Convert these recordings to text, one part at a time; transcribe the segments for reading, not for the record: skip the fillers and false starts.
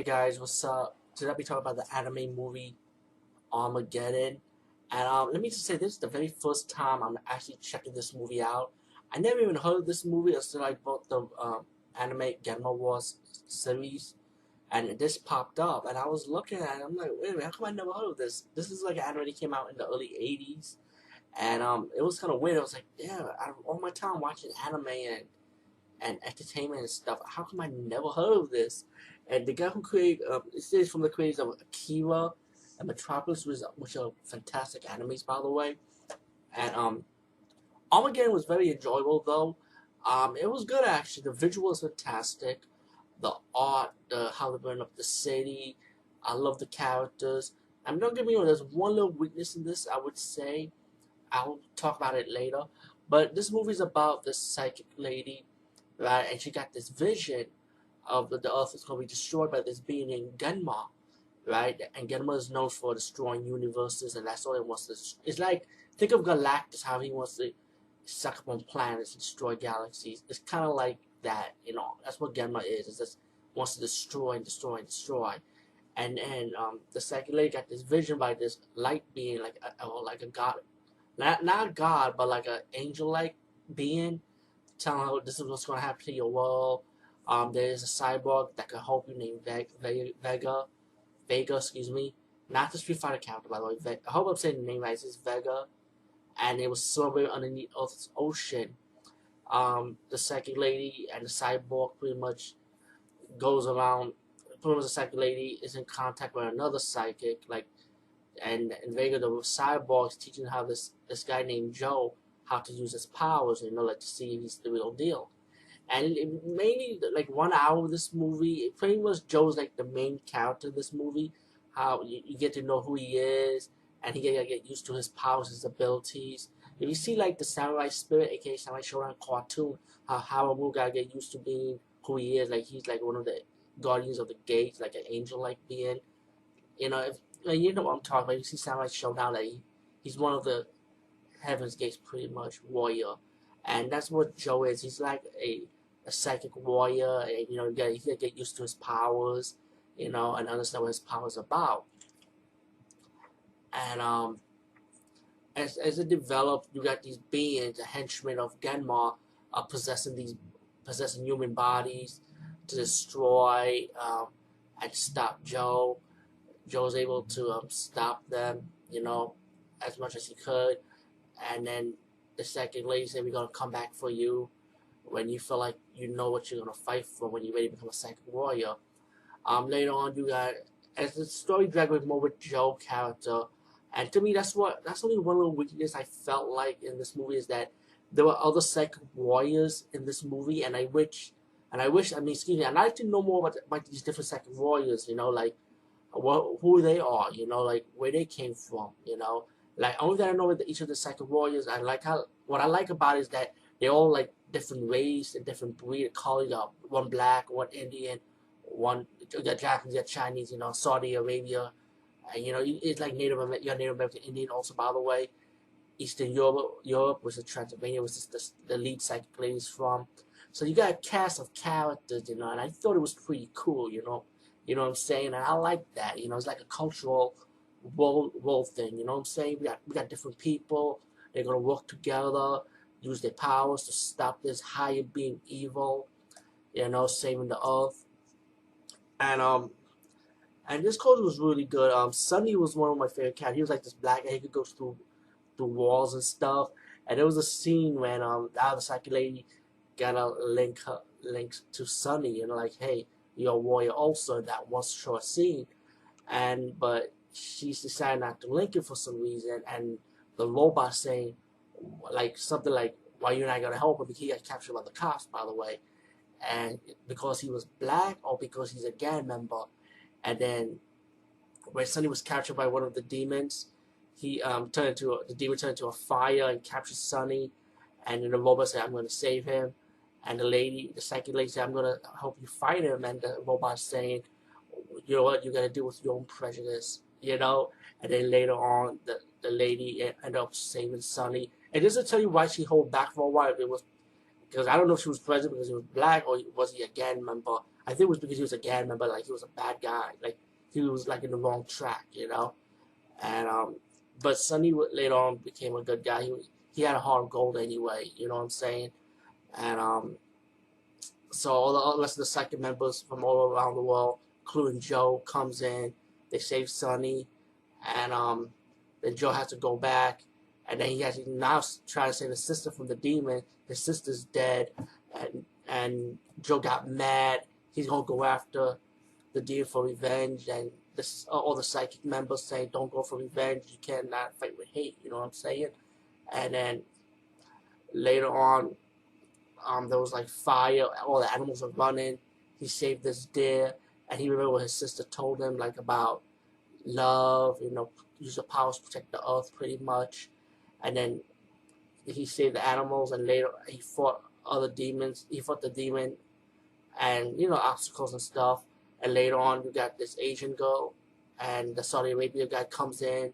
guys, what's up? Today I'll be talking about the anime movie Armageddon. And let me just say, this is the very first time I'm actually checking this movie out. I never even heard of this movie until I bought the anime Genma Wars series. And this popped up, and I was looking at it. I'm like, wait a minute, how come I never heard of this? This is like an anime that came out in the early 80s. And it was kind of weird. I was like, yeah, out of all my time watching anime and entertainment and stuff. How come I never heard of this? And the guy who created this is from the creators of Akira and Metropolis, which are fantastic animes, by the way. And Armageddon was very enjoyable though. It was good actually. The visual was fantastic. The art, the how they burn up the city. I love the characters. I'm not gonna be honest. There's one little weakness in this. I would say. I'll talk about it later. But this movie is about this psychic lady, right? And she got this vision of the Earth is going to be destroyed by this being named Genma, right? And Genma is known for destroying universes, and that's all he wants to. It's like, think of Galactus, how he wants to suck up on planets and destroy galaxies. It's kind of like that, you know. That's what Genma is. It just wants to destroy and destroy and destroy. And the second lady got this vision by this light being, like a god, not God, but like an angel-like being, telling her this is what's going to happen to your world. There's a cyborg that can help you named Vega, excuse me. Not the Street Fighter character, by the way. I hope I'm saying the name right. It's Vega, and it was somewhere underneath Earth's ocean. The second lady and the cyborg pretty much goes around. Pretty much the second lady is in contact with another psychic, like, and Vega, the cyborg, is teaching how this guy named Joe how to use his powers, you know, like to see if he's the real deal. And it mainly like 1 hour of this movie, it pretty much Joe's like the main character in this movie. How you get to know who he is, and he get used to his powers, his abilities. If you see like the Samurai Spirit, aka Samurai Shodown cartoon, how Hamamu gotta get used to being who he is, like he's like one of the guardians of the gates, like an angel-like being. You know, if you know what I'm talking about. You see Samurai Shodown, like he's one of the Heaven's Gates, pretty much warrior, and that's what Joe is. He's like a psychic warrior, and you know, you gotta get used to his powers, you know, and understand what his powers about. And as it developed, you got these beings, the henchmen of Genma, possessing human bodies to destroy and stop Joe. Joe's able to stop them, you know, as much as he could. And then the second lady said, "We're gonna come back for you when you feel like you know what you're gonna fight for, when you're ready to become a psychic warrior." Later on, you got, as the story dragged with more with Joe character, and to me, that's only one little weakness I felt like in this movie, is that there were other psychic warriors in this movie, and I wish, I mean, excuse me, I'd like to know more about these different psychic warriors, you know, like who they are, you know, like where they came from, you know. Like, only that I know with each of the psychic warriors, I like how, what I like about it is that they're all like different race and different breed of color. You got one black, one Indian, one, you got Japanese, you got Chinese, you know, Saudi Arabia, and you know, it's like you got Native American Indian also, by the way. Eastern Europe, which is Transylvania, which is the lead psychic ladies from. So you got a cast of characters, you know, and I thought it was pretty cool, you know. You know what I'm saying? And I like that, you know. It's like a cultural world thing, you know what I'm saying? We got different people. They're gonna work together, use their powers to stop this higher being evil, you know, saving the earth. And this culture was really good. Sunny was one of my favorite characters. He was like this black guy. He could go through walls and stuff. And there was a scene when the other psychic lady got a link to Sunny, you know, like, hey, you're a warrior also. That was a short scene, but she's decided not to link it for some reason, and the robot saying like something like, "Why you're not gonna help him?" Because he got captured by the cops, by the way, and because he was black or because he's a gang member. And then when Sunny was captured by one of the demons, he the demon turned into a fire and captured Sunny, and then the robot said, "I'm going to save him," and the second lady said, "I'm going to help you fight him," and the robot saying, "You know what? You got to deal with your own prejudice," you know. And then later on, the lady ended up saving Sunny, and just to tell you why she hold back for a while, because I don't know if she was present because he was black or was he a gang member. I think it was because he was a gang member, like he was a bad guy, like he was like in the wrong track, you know. And but Sonny later on became a good guy. He had a heart of gold anyway, you know what I'm saying? And so all the rest of the psychic members from all around the world, including Joe, comes in. They save Sonny, and then Joe has to go back, and then he has to now try to save his sister from the demon. His sister's dead, and Joe got mad. He's gonna go after the demon for revenge, and this all the psychic members saying, "Don't go for revenge. You cannot fight with hate." You know what I'm saying? And then later on, there was like fire. All the animals are running. He saved this deer, and he remembered what his sister told him, like about love. You know, use your powers to protect the earth, pretty much. And then he saved the animals, and later he fought other demons. He fought the demon, and obstacles and stuff. And later on, you got this Asian girl, and the Saudi Arabia guy comes in,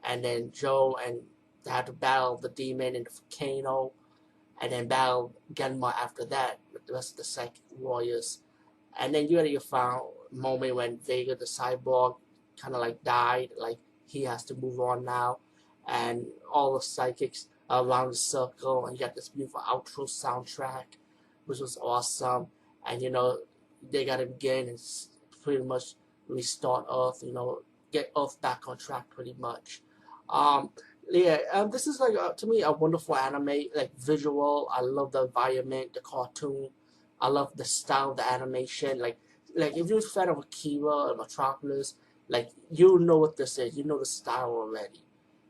and then Joe and they had to battle the demon in the volcano, and then battle Genma after that with the rest of the psychic warriors. And then you had your final moment when Vega the cyborg kind of like died, like he has to move on now, and all the psychics are around the circle, and you got this beautiful outro soundtrack, which was awesome. And they got to begin and pretty much restart Earth, get Earth back on track pretty much. Um, yeah, this is like to me a wonderful anime, like visual. I love the environment, the cartoon. I love the style of the animation. Like if you're a fan of Akira or Metropolis, like you know what this is. You know the style already.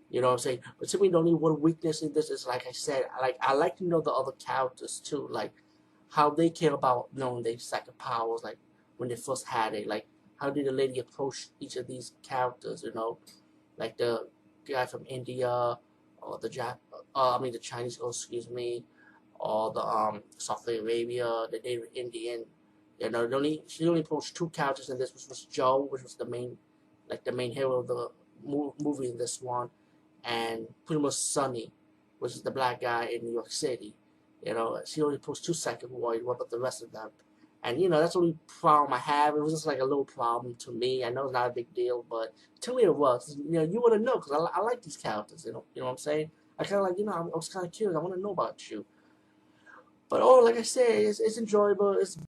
You know what I'm saying? But to me, the only one weakness in this is, like I said, I like to know the other characters too, like how they came about knowing their second powers, like when they first had it. Like how did the lady approach each of these characters? Like the guy from India, or the Chinese girl, excuse me, or the Saudi Arabia, the Native Indian. She only approached two characters in this, which was Joe, which was the main hero of the movie in this one, and pretty much Sonny, which is the black guy in New York City. She only approached two second warriors. What about the rest of them? And that's the only problem I have. It was just like a little problem to me. I know it's not a big deal, but to me it was. You want to know because I like these characters. You know what I'm saying? I kind of like, I was kind of curious. I want to know about you. But like I said, it's enjoyable. It's